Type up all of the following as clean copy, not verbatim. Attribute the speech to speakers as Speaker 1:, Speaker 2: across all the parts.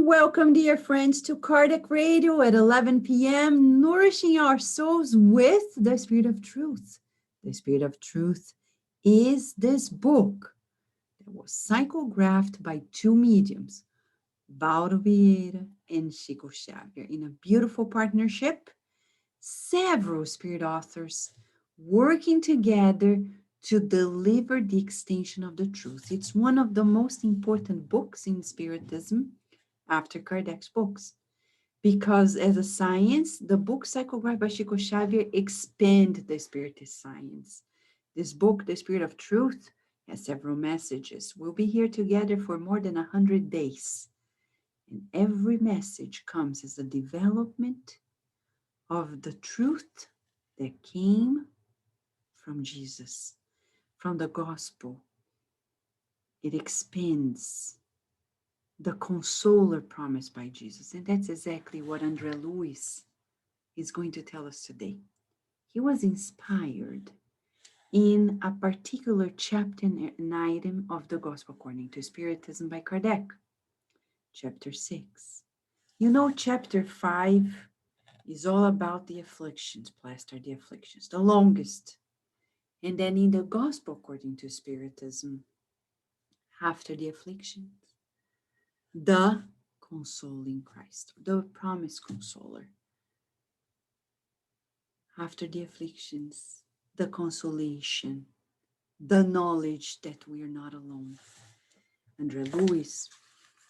Speaker 1: Welcome, dear friends, to Kardec Radio at 11 p.m., nourishing our souls with the Spirit of Truth. The Spirit of Truth is this book that was psychographed by two mediums, Waldo Vieira and Chico Xavier, in a beautiful partnership. Several spirit authors working together to deliver the extension of the truth. It's one of the most important books in Spiritism after Kardec's books, because as a science, the book psychographed by Chico Xavier expand the Spiritist science. This book, The Spirit of Truth, has several messages. We'll be here together for more than 100 days. And every message comes as a development of the truth that came from Jesus, from the gospel. It expands the consoler promised by Jesus. And that's exactly what Luiz is going to tell us today. He was inspired in a particular chapter and item of the Gospel according to Spiritism by Kardec, chapter 6. You know, chapter 5 is all about the afflictions, plaster the afflictions, the longest. And then in the Gospel according to Spiritism, after the afflictions, the consoling Christ, the promised consoler. After the afflictions, the consolation, the knowledge that we are not alone. Luiz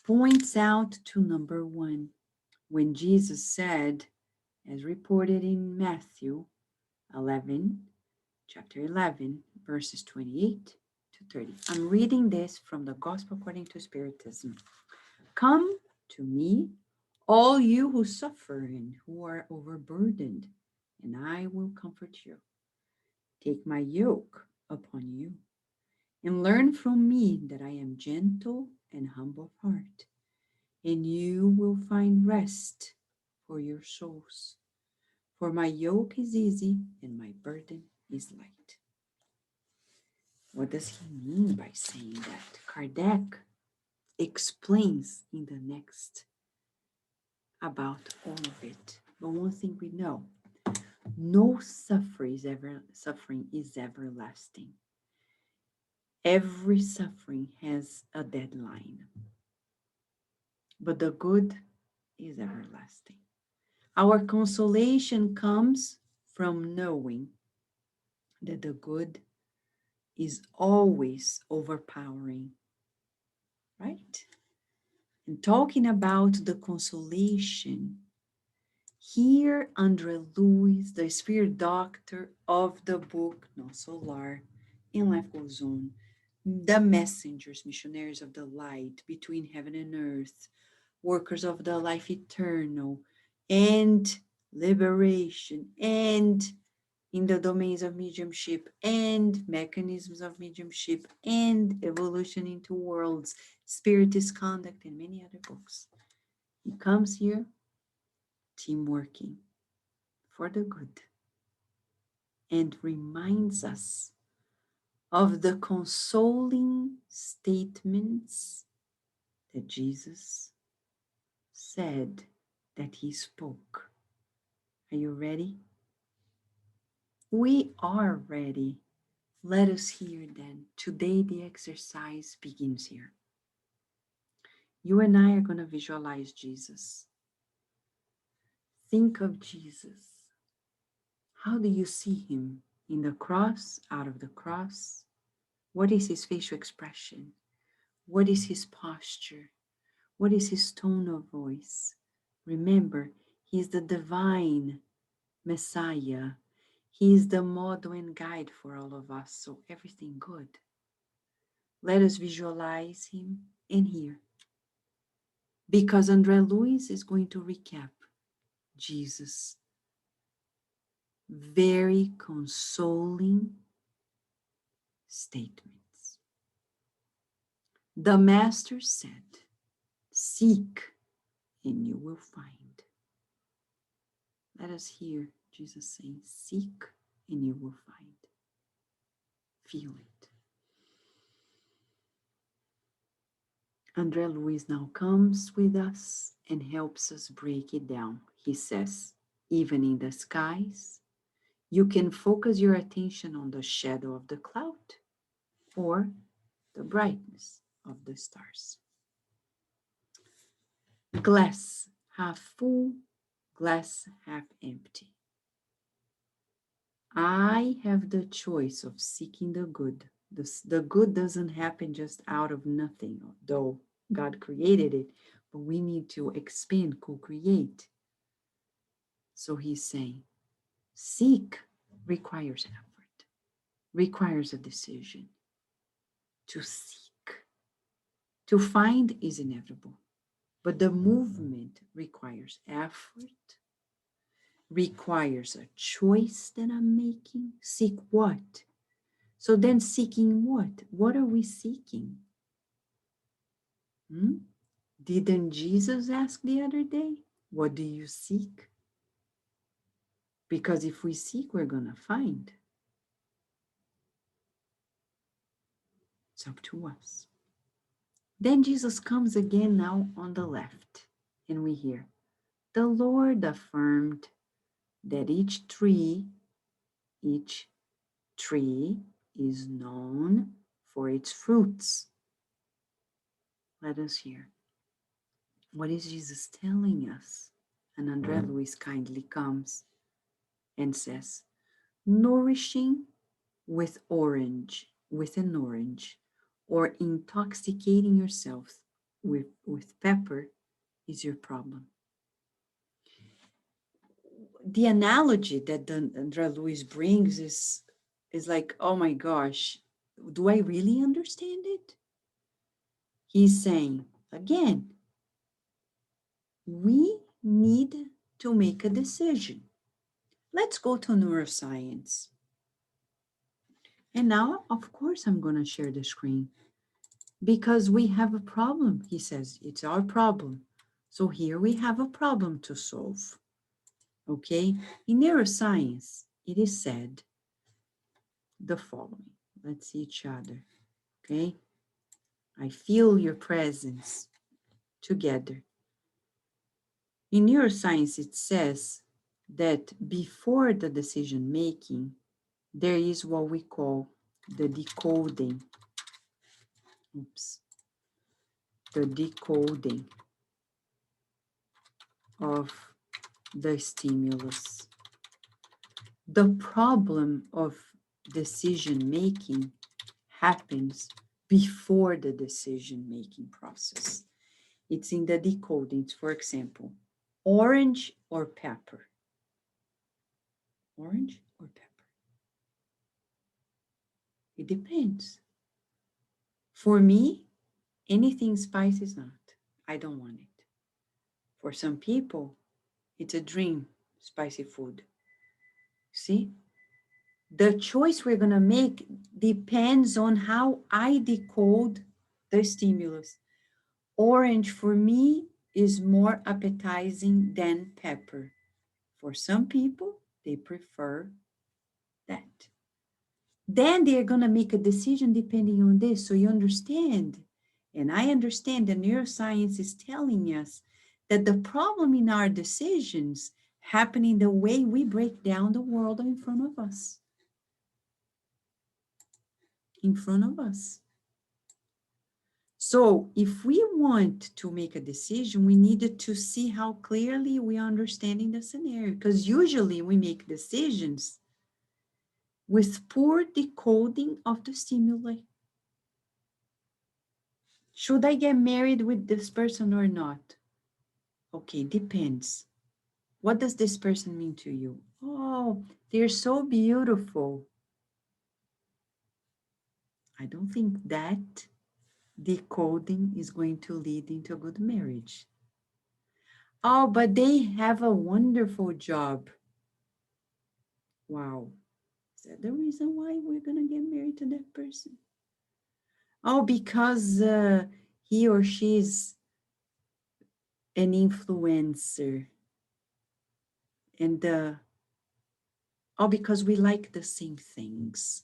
Speaker 1: points out to number 1, when Jesus said, as reported in Matthew 11, chapter 11, verses 28 to 30. I'm reading this from the Gospel according to Spiritism. Come to me, all you who suffer and who are overburdened, and I will comfort you. Take my yoke upon you, and learn from me that I am gentle and humble of heart, and you will find rest for your souls. For my yoke is easy and my burden is light. What does he mean by saying that? Kardec explains in the next about all of it. But one thing we know, no suffering is everlasting. Every suffering has a deadline, but the good is everlasting. Our consolation comes from knowing that the good is always overpowering, right? And talking about the consolation, here Luiz, the spirit doctor of the book No Solar, In Life Goes On, the messengers, missionaries of the light between heaven and earth, workers of the life eternal, and liberation, and in the domains of mediumship and mechanisms of mediumship and evolution into worlds, spiritist conduct, and many other books. He comes here, team working for the good, and reminds us of the consoling statements that Jesus said that he spoke. Are you ready? We are ready. Let us hear then. Today the exercise begins here. You and I are going to visualize Jesus. Think of Jesus. How do you see him? In the cross, out of the cross? What is his facial expression? What is his posture? What is his tone of voice? Remember, he is the divine Messiah. He is the model and guide for all of us, so everything good. Let us visualize him and hear. Because Luiz is going to recap Jesus' very consoling statements. The Master said, seek and you will find. Let us hear Jesus saying, seek and you will find. Feel it. André Luiz now comes with us and helps us break it down. He says, even in the skies, you can focus your attention on the shadow of the cloud or the brightness of the stars. Glass half full, glass half empty. I have the choice of seeking the good. The good doesn't happen just out of nothing, though God created it, but we need to expand, co-create. So he's saying, seek requires effort, requires a decision. To seek, to find is inevitable, but the movement requires effort, requires a choice that I'm making. Seek what? So then seeking what? What are we seeking? Hmm? Didn't Jesus ask the other day, what do you seek? Because if we seek, we're going to find. It's up to us. Then Jesus comes again now on the left, and we hear, the Lord affirmed that each tree is known for its fruits. Let us hear. What is Jesus telling us? And André Luiz kindly comes and says, nourishing with an orange, or intoxicating yourself with pepper is your problem. The analogy that André Luiz brings is like, oh my gosh, do I really understand it? He's saying, again, we need to make a decision. Let's go to neuroscience. And now, of course, I'm going to share the screen because we have a problem. He says, it's our problem. So here we have a problem to solve. Okay? In neuroscience, it is said the following. Let's see each other. Okay? I feel your presence together. In neuroscience, it says that before the decision making, there is what we call the decoding. The decoding of the stimulus. The problem of decision making happens before the decision making process. It's in the decoding. For example, orange or pepper? Orange or pepper? It depends. For me, anything spicy is not. I don't want it. For some people, it's a dream, spicy food. See? The choice we're going to make depends on how I decode the stimulus. Orange for me is more appetizing than pepper. For some people, they prefer that. Then they're going to make a decision depending on this. So you understand, and I understand that neuroscience is telling us that the problem in our decisions happen in the way we break down the world in front of us. In front of us. So if we want to make a decision, we needed to see how clearly we are understanding the scenario, because usually we make decisions with poor decoding of the stimuli. Should I get married with this person or not? Okay, depends. What does this person mean to you? Oh, they're so beautiful. I don't think that decoding is going to lead into a good marriage. Oh, but they have a wonderful job. Wow. Is that the reason why we're going to get married to that person? Oh, because he or she is an influencer. And because we like the same things.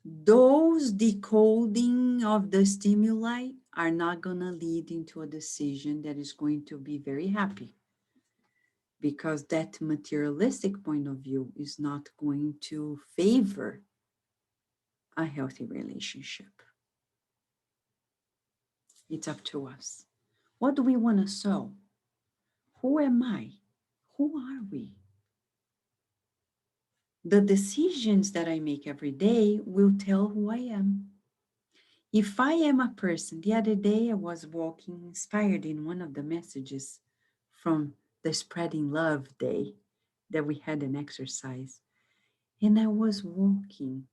Speaker 1: those decoding of the stimuli are not going to lead into a decision that is going to be very happy, because that materialistic point of view is not going to favor a healthy relationship. It's up to us. What do we want to sow? Who am I? Who are we? The decisions that I make every day will tell who I am. If I am a person, the other day I was walking inspired in one of the messages from the Spreading Love Day that we had an exercise, and I was walking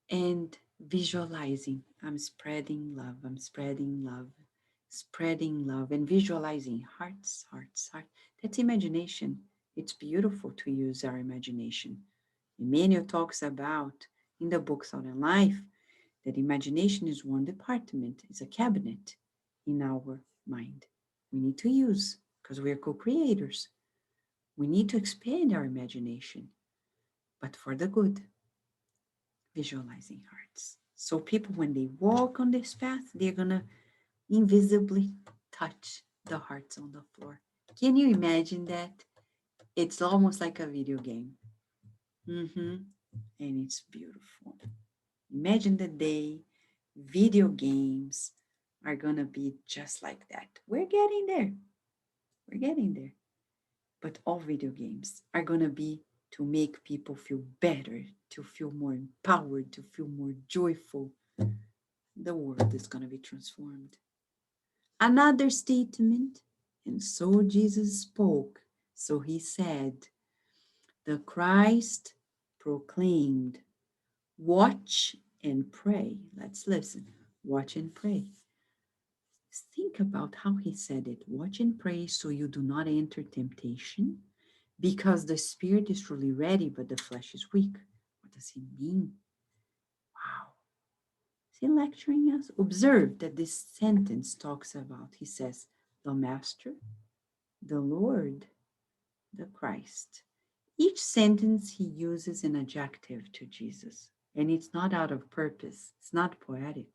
Speaker 1: and visualizing, I'm spreading love, and visualizing hearts, hearts, hearts. That's imagination. It's beautiful to use our imagination. Emmanuel talks about in the book Sound and Life that imagination is one department, it's a cabinet in our mind. We need to use because we are co-creators. We need to expand our imagination, but for the good, visualizing hearts. So people, when they walk on this path, they're going to invisibly touch the hearts on the floor. Can you imagine that? It's almost like a video game. And it's beautiful. Imagine the day video games are going to be just like that. We're getting there. We're getting there. But all video games are going to be to make people feel better, to feel more empowered, to feel more joyful. The world is going to be transformed. Another statement, and so Jesus spoke. So he said, the Christ proclaimed, watch and pray. Let's listen. Watch and pray. Think about how he said it. Watch and pray so you do not enter temptation, because the spirit is truly ready, but the flesh is weak. What does he mean? Wow. Is he lecturing us? Observe that this sentence talks about, he says, the Master, the Lord, the Christ. Each sentence he uses an adjective to Jesus, and it's not out of purpose. It's not poetic.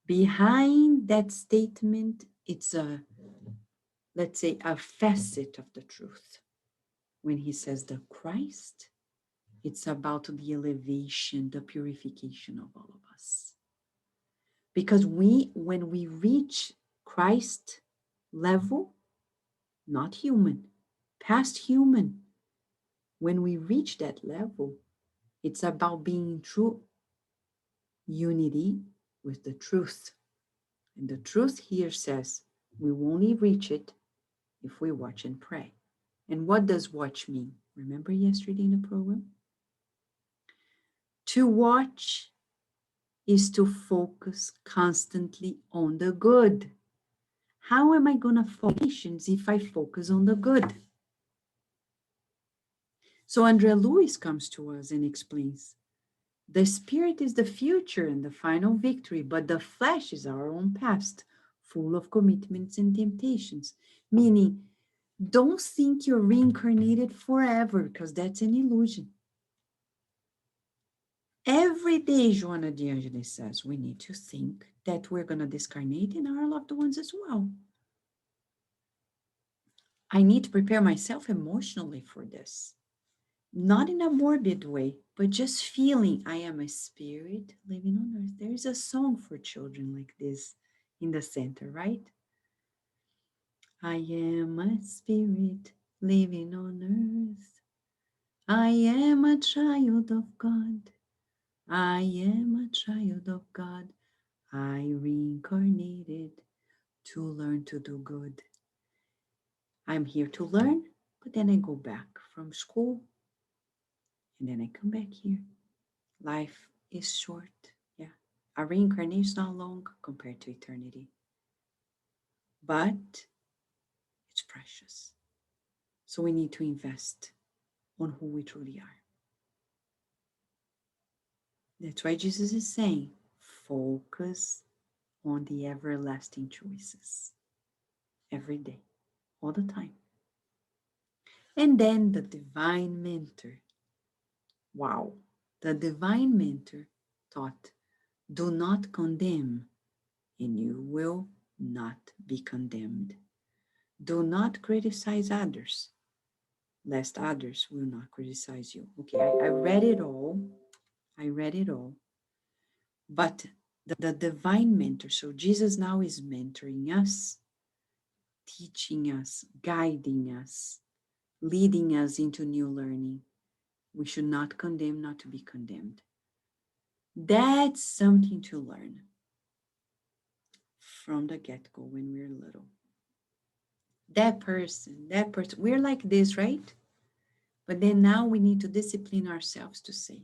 Speaker 1: Behind that statement, it's let's say, a facet of the truth. When he says the Christ, it's about the elevation, the purification of all of us. Because when we reach Christ level, not human, past human, when we reach that level, it's about being in true unity with the truth. And the truth here says we will only reach it if we watch and pray. And what does watch mean? Remember yesterday in the program? To watch is to focus constantly on the good. How am I going to focus if I focus on the good? So Andrea Luiz comes to us and explains, the spirit is the future and the final victory, but the flesh is our own past, full of commitments and temptations. Meaning, don't think you're reincarnated forever, because that's an illusion. Every day, Joana de Angelis says, we need to think that we're going to discarnate in our loved ones as well. I need to prepare myself emotionally for this. Not in a morbid way, but just feeling I am a spirit living on earth. There is a song for children like this in the center, right? I am a spirit living on earth. I am a child of God. I am a child of God. I reincarnated to learn to do good. I'm here to learn, but then I go back from school and then I come back here. Life is short. Yeah. Our reincarnation is not long compared to eternity, but it's precious. So we need to invest on who we truly are. That's why Jesus is saying, focus on the everlasting choices every day, all the time. And then the divine mentor. Wow. The divine mentor taught, do not condemn, and you will not be condemned. Do not criticize others, lest others will not criticize you. Okay, I read it all. I read it all. But the divine mentor, so Jesus now is mentoring us, teaching us, guiding us, leading us into new learning. We should not condemn, not to be condemned. That's something to learn from the get go when we're little. That person, we're like this, right? But then now we need to discipline ourselves to say,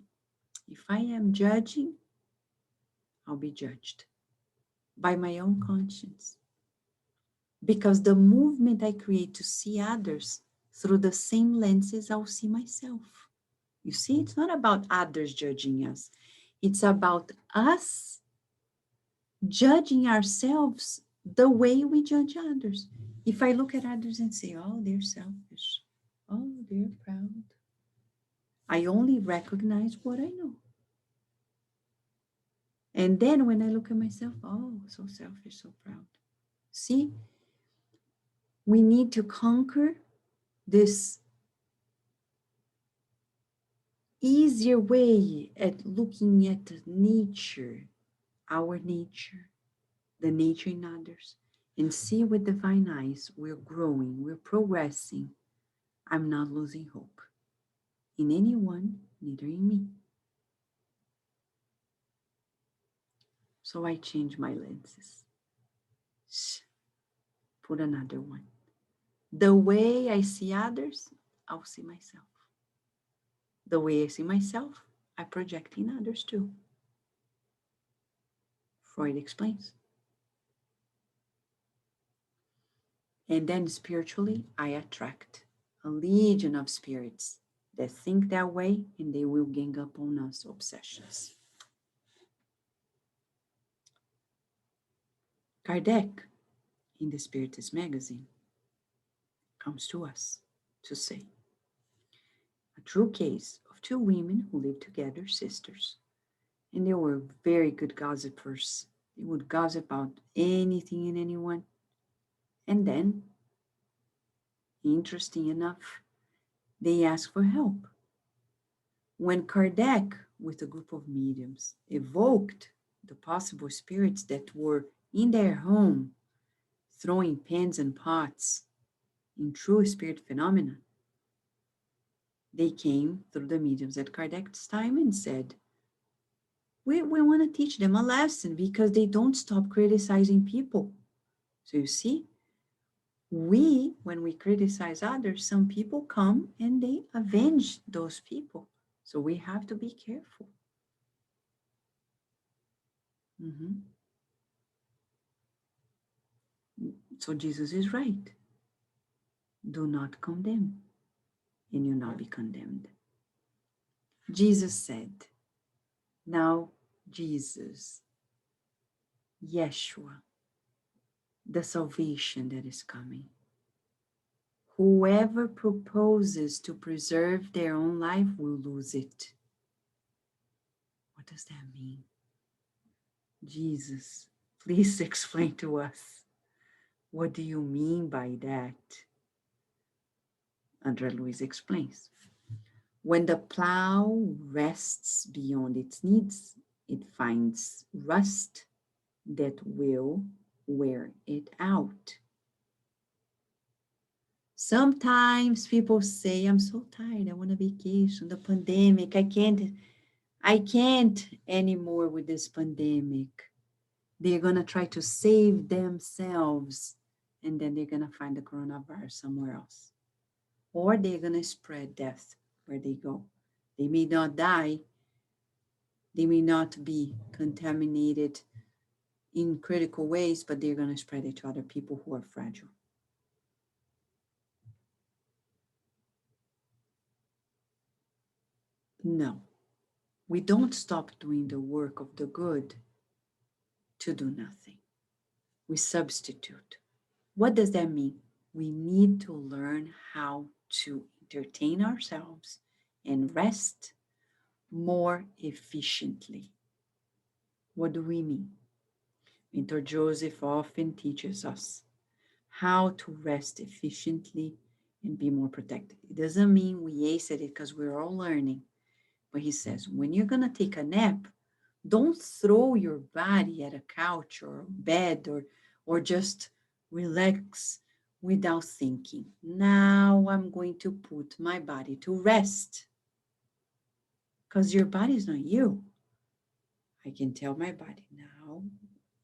Speaker 1: if I am judging, I'll be judged by my own conscience. Because the movement I create to see others through the same lenses, I'll see myself. You see, it's not about others judging us, it's about us judging ourselves the way we judge others. If I look at others and say, oh, they're selfish, oh, they're proud, I only recognize what I know. And then when I look at myself, oh, so selfish, so proud. See, we need to conquer this easier way at looking at nature, our nature, the nature in others, and see with divine eyes we're growing, we're progressing. I'm not losing hope in anyone, neither in me. So I change my lenses. Put another one. The way I see others, I'll see myself. The way I see myself, I project in others too. Freud explains. And then spiritually, I attract a legion of spirits that think that way and they will gang up on us obsessions. Kardec, in the Spiritist magazine, comes to us to say, a true case of two women who lived together, sisters, and they were very good gossipers. They would gossip about anything and anyone. And then, interesting enough, they asked for help. When Kardec, with a group of mediums, evoked the possible spirits that were in their home, throwing pans and pots in true spirit phenomena, they came through the mediums at Kardec's time and said, we want to teach them a lesson because they don't stop criticizing people. So you see, when we criticize others, some people come and they avenge those people. So we have to be careful. Mhm. So Jesus is right. Do not condemn, and you'll not be condemned. Jesus said, now Jesus, Yeshua, the salvation that is coming. Whoever proposes to preserve their own life will lose it. What does that mean? Jesus, please explain to us. What do you mean by that? André Luiz explains. When the plow rests beyond its needs, it finds rust that will wear it out. Sometimes people say, I'm so tired, I want a vacation, the pandemic, I can't anymore with this pandemic. They're going to try to save themselves, and then they're going to find the coronavirus somewhere else. Or they're going to spread death where they go. They may not die, they may not be contaminated in critical ways, but they're going to spread it to other people who are fragile. No, we don't stop doing the work of the good to do nothing. We substitute. What does that mean? We need to learn how to entertain ourselves and rest more efficiently. What do we mean? Mentor Joseph often teaches us how to rest efficiently and be more protected. It doesn't mean we ace at it because we're all learning. But he says, when you're going to take a nap, don't throw your body at a couch or bed or just relax without thinking. Now I'm going to put my body to rest because your body is not you. I can tell my body now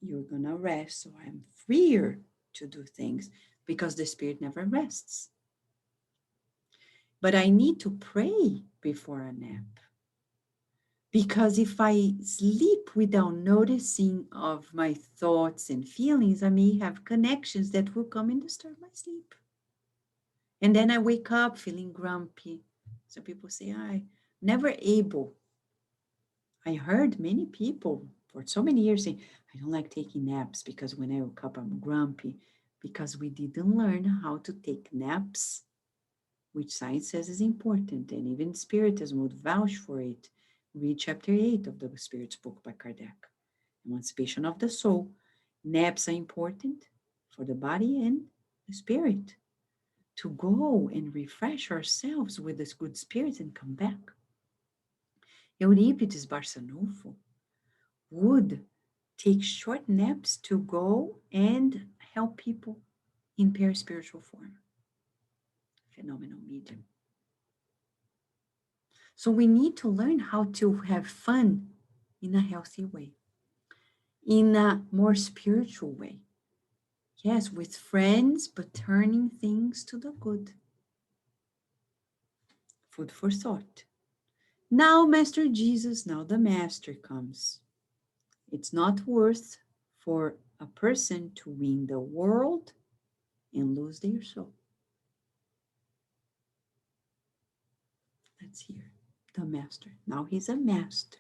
Speaker 1: you're going to rest so I'm freer to do things because the spirit never rests. But I need to pray before a nap. Because if I sleep without noticing of my thoughts and feelings, I may have connections that will come and disturb my sleep. And then I wake up feeling grumpy. So people say, I'm never able. I heard many people for so many years say, I don't like taking naps because when I wake up, I'm grumpy because we didn't learn how to take naps, which science says is important, and even Spiritism would vouch for it. Read chapter 8 of the Spirit's book by Kardec. Emancipation of the Soul. Naps are important for the body and the spirit to go and refresh ourselves with this good spirit and come back. Euripides Barçanufo would take short naps to go and help people in paraspiritual form. Phenomenal medium. So we need to learn how to have fun in a healthy way, in a more spiritual way. Yes, with friends, but turning things to the good. Food for thought. Now, Master Jesus, now the Master comes. It's not worth for a person to win the world and lose their soul. Let's hear the Master. Now he's a master.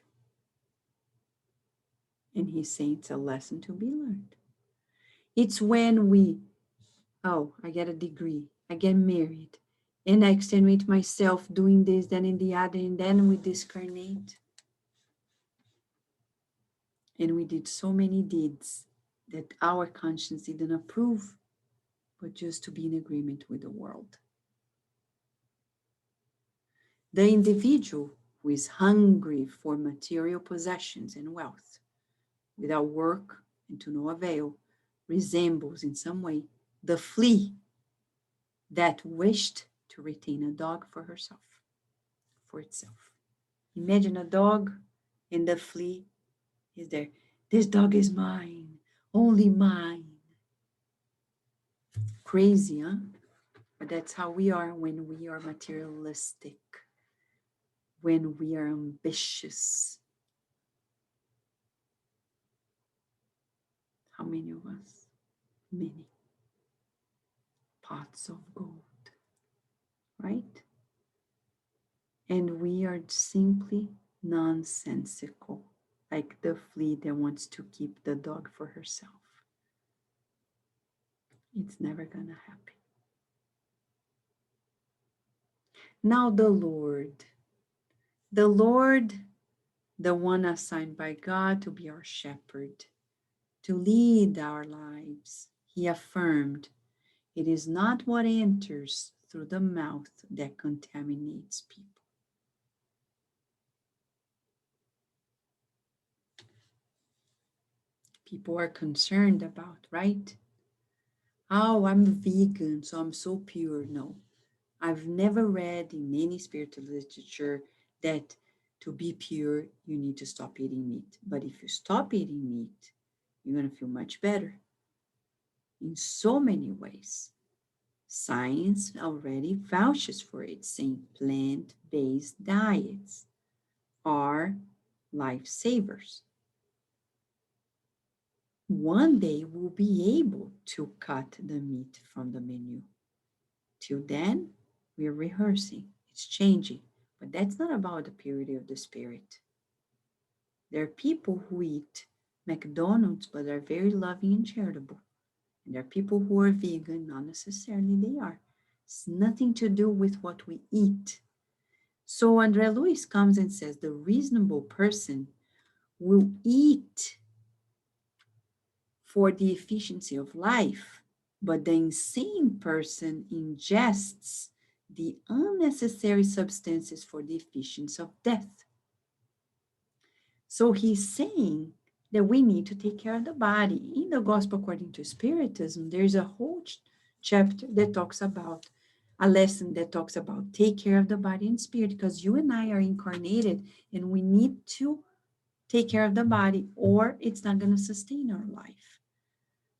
Speaker 1: And he's saying it's a lesson to be learned. It's when I get a degree, I get married, and I extenuate myself doing this, then in the other, and then we discarnate. And we did so many deeds that our conscience didn't approve, but just to be in agreement with the world. The individual who is hungry for material possessions and wealth, without work and to no avail, resembles in some way the flea that wished to retain a dog for itself. Imagine a dog and the flea is there. This dog is mine, only mine. Crazy, huh? But that's how we are when we are materialistic, when we are ambitious. How many of us? Many. Pots of gold, right? And we are simply nonsensical, like the flea that wants to keep the dog for herself. It's never gonna happen. Now the Lord, the one assigned by God to be our shepherd, to lead our lives, he affirmed, it is not what enters through the mouth that contaminates people. People are concerned about, right? Oh, I'm vegan, so I'm so pure. No, I've never read in any spiritual literature that to be pure, you need to stop eating meat. But if you stop eating meat, you're going to feel much better in so many ways. Science already vouches for it, saying plant-based diets are lifesavers. One day we'll be able to cut the meat from the menu. Till then, we're rehearsing. It's changing. But that's not about the purity of the spirit. There are people who eat McDonald's but are very loving and charitable. And there are people who are vegan, not necessarily they are. It's nothing to do with what we eat. So Andre Luiz comes and says the reasonable person will eat for the efficiency of life, but the insane person ingests the unnecessary substances for the efficiency of death. So he's saying that we need to take care of the body. In the Gospel according to Spiritism, there's a whole chapter that talks about a lesson that talks about take care of the body and spirit, because you and I are incarnated and we need to take care of the body or it's not going to sustain our life.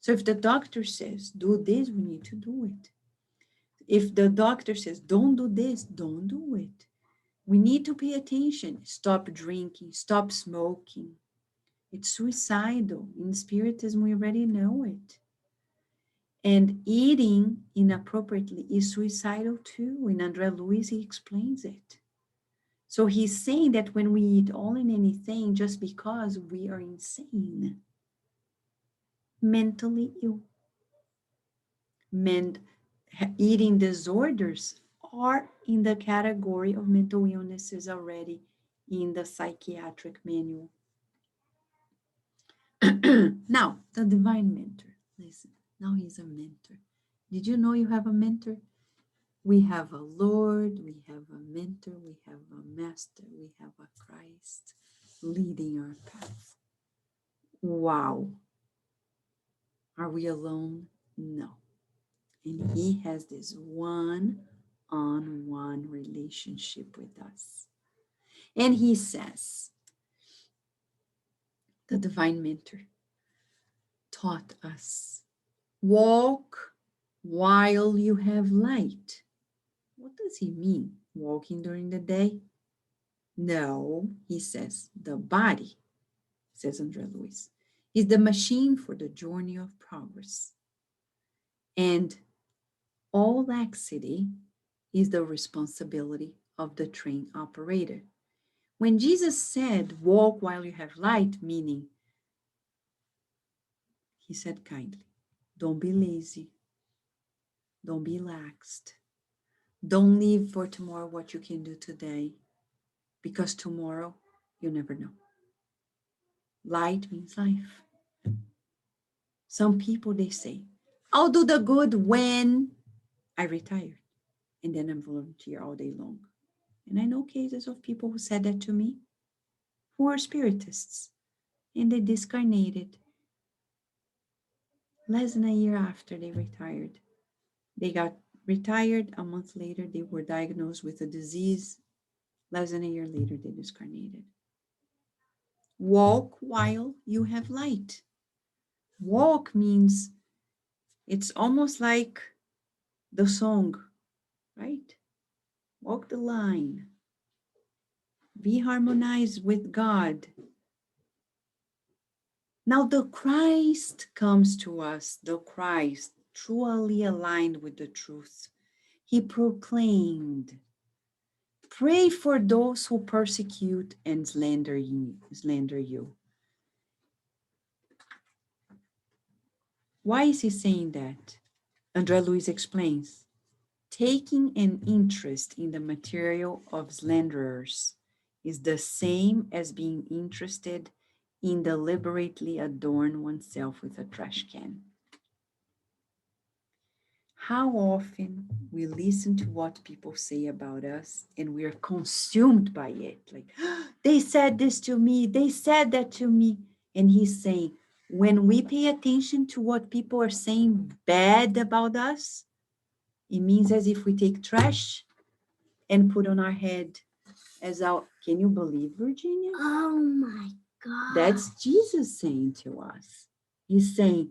Speaker 1: So if the doctor says, do this, we need to do it. If the doctor says, don't do this, don't do it. We need to pay attention. Stop drinking, stop smoking. It's suicidal. In Spiritism, we already know it. And eating inappropriately is suicidal too. In Andre Luiz, he explains it. So he's saying that when we eat all and anything just because we are insane, mentally ill, eating disorders are in the category of mental illnesses already in the psychiatric manual. Now, the divine mentor. Listen, now he's a mentor. Did you know you have a mentor? We have a Lord, we have a mentor, we have a master, we have a Christ leading our path. Wow. Are we alone? No. And he has this one-on-one relationship with us. And he says, the divine mentor taught us, walk while you have light. What does he mean? Walking during the day? No, he says, the body, says Andre Luiz, is the machine for the journey of progress. And all laxity is the responsibility of the train operator. When Jesus said, walk while you have light, meaning, he said kindly, don't be lazy, don't be laxed, don't leave for tomorrow what you can do today, because tomorrow you never know. Light means life. Some people, they say, I'll do the good when I retire, and then I'm volunteer all day long. And I know cases of people who said that to me, who are spiritists, and they discarnated less than a year after they retired. They got retired. A month later, they were diagnosed with a disease. Less than a year later, they discarnated. Walk while you have light. Walk means it's almost like the song, right? Walk the line. Be harmonized with God. Now the Christ comes to us, the Christ truly aligned with the truth. He proclaimed, pray for those who persecute and slander you. Why is he saying that? Andre Luiz explains, taking an interest in the material of slanderers is the same as being interested in deliberately adorn oneself with a trash can. How often we listen to what people say about us and we are consumed by it. Like, they said this to me, they said that to me. And he's saying, when we pay attention to what people are saying bad about us, it means as if we take trash and put on our head as our, can you believe, Virginia?
Speaker 2: Oh my God.
Speaker 1: That's Jesus saying to us. He's saying,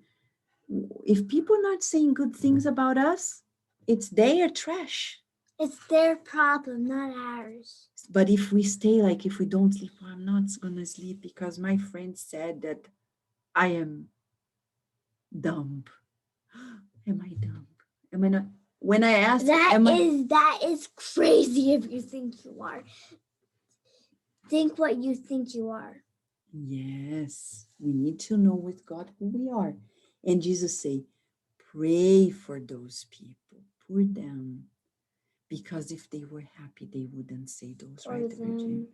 Speaker 1: if people are not saying good things about us, it's their trash.
Speaker 2: It's their problem, not ours.
Speaker 1: But if we stay, like if we don't sleep, well, I'm not gonna sleep because my friend said that I am dumb. Am I dumb? Am I not? When I ask,
Speaker 2: that is crazy if you think you are. Think what you think you are.
Speaker 1: Yes, we need to know with God who we are. And Jesus say, pray for those people, pour them. Because if they were happy, they wouldn't say those,
Speaker 2: For
Speaker 1: right, Virginia?
Speaker 2: them,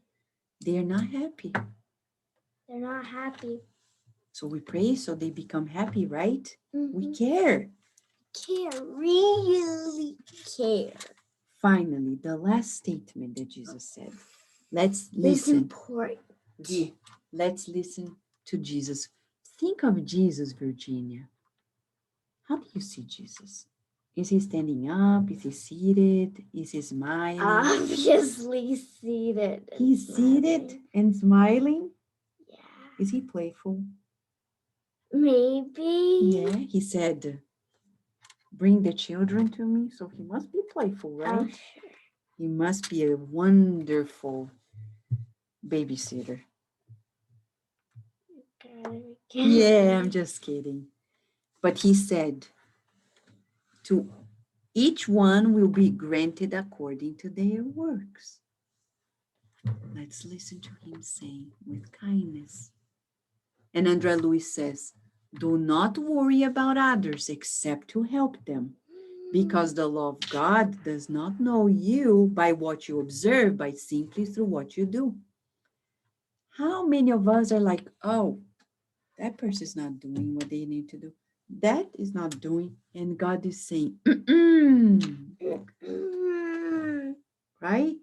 Speaker 1: They're not happy.
Speaker 2: they're not happy.
Speaker 1: So we pray so they become happy, right? We
Speaker 2: Mhm.
Speaker 1: care.
Speaker 2: Care, really care.
Speaker 1: Finally, the last statement that Jesus said. Let's
Speaker 2: It's
Speaker 1: listen.
Speaker 2: important.
Speaker 1: Let's listen to Jesus. Think of Jesus, Virginia. How do you see Jesus? Is he standing up? Is he seated? Is he smiling?
Speaker 2: Obviously seated. and
Speaker 1: He's seated
Speaker 2: smiling.
Speaker 1: and smiling.
Speaker 2: Yeah.
Speaker 1: Is he playful?
Speaker 2: Maybe.
Speaker 1: Yeah, he said, bring the children to me. So he must be playful,
Speaker 2: Oh,
Speaker 1: right? He must be a wonderful babysitter.
Speaker 2: sure.
Speaker 1: Yeah, I'm just kidding. But he said, to each one will be granted according to their works. Let's listen to him saying with kindness. And André Luiz says, do not worry about others except to help them, because the law of God does not know you by what you observe, but simply through what you do. How many of us are like, oh, that person is not doing what they need to do. That is not doing. And God is saying, right?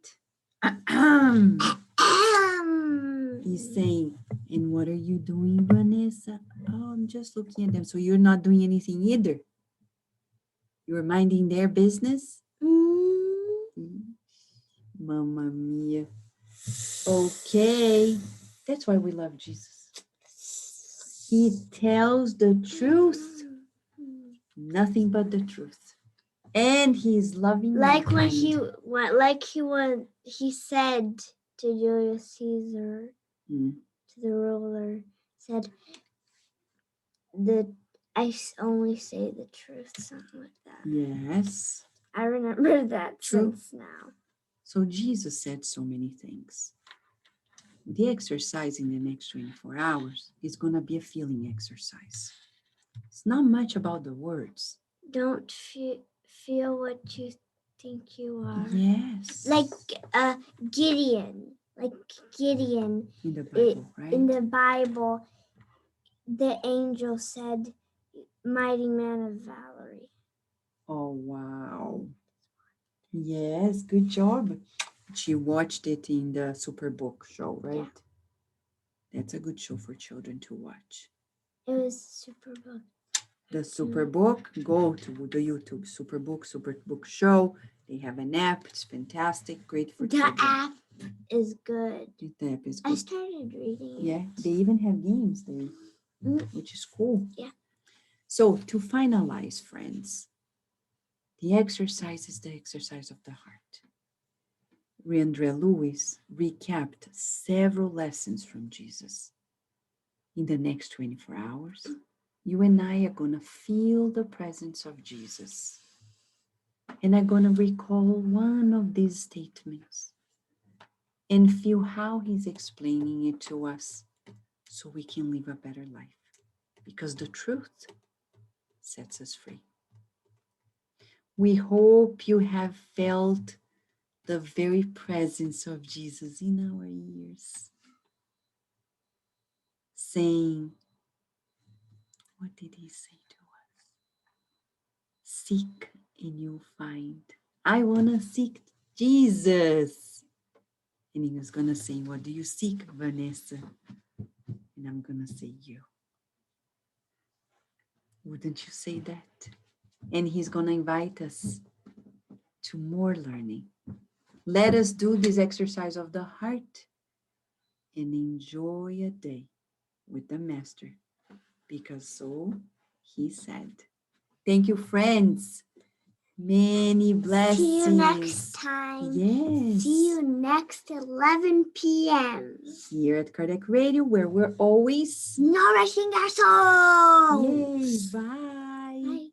Speaker 1: He's saying, and what are you doing, Vanessa? Oh, I'm just looking at them. So you're not doing anything either. You're minding their business? Mamma mia. Okay. That's why we love Jesus. He tells the truth. Nothing but the truth. And he's loving.
Speaker 2: Like when he said to Julius Caesar, to the ruler, said that only say the truth, something like that.
Speaker 1: Yes.
Speaker 2: I remember that
Speaker 1: True.
Speaker 2: since now.
Speaker 1: So Jesus said so many things. The exercise in the next 24 hours is going to be a feeling exercise. It's not much about the words.
Speaker 2: Don't feel what you think you are.
Speaker 1: Yes.
Speaker 2: Like Gideon. Like Gideon.
Speaker 1: In the Bible, right?
Speaker 2: In the Bible, the angel said, mighty man of Valerie.
Speaker 1: Oh, wow. Yes, good job. She watched it in the Superbook show, right? Yeah. That's a good show for children to watch.
Speaker 2: It was Superbook.
Speaker 1: The Superbook, go to the YouTube Superbook show. They have an app. It's fantastic, great for children.
Speaker 2: The app is good.
Speaker 1: The app is good.
Speaker 2: I started reading it.
Speaker 1: Yeah, they even have games there, which is cool.
Speaker 2: Yeah.
Speaker 1: So to finalize, friends, the exercise is the exercise of the heart. André Luiz recapped several lessons from Jesus. In the next 24 hours, you and I are going to feel the presence of Jesus. And I'm going to recall one of these statements and feel how he's explaining it to us so we can live a better life. Because the truth sets us free. We hope you have felt the very presence of Jesus in our ears, saying, what did he say to us? Seek and you'll find. I want to seek Jesus. And he was going to say, what do you seek, Vanessa? And I'm going to say, you. Wouldn't you say that? And he's going to invite us to more learning. Let us do this exercise of the heart and enjoy a day with the Master, because so he said. Thank you, friends. Many blessings.
Speaker 2: See you next time.
Speaker 1: Yes.
Speaker 2: See you next 11 p.m.
Speaker 1: Here at Cardiac Radio, where we're always
Speaker 2: nourishing our soul.
Speaker 1: Yay, bye.
Speaker 2: Bye.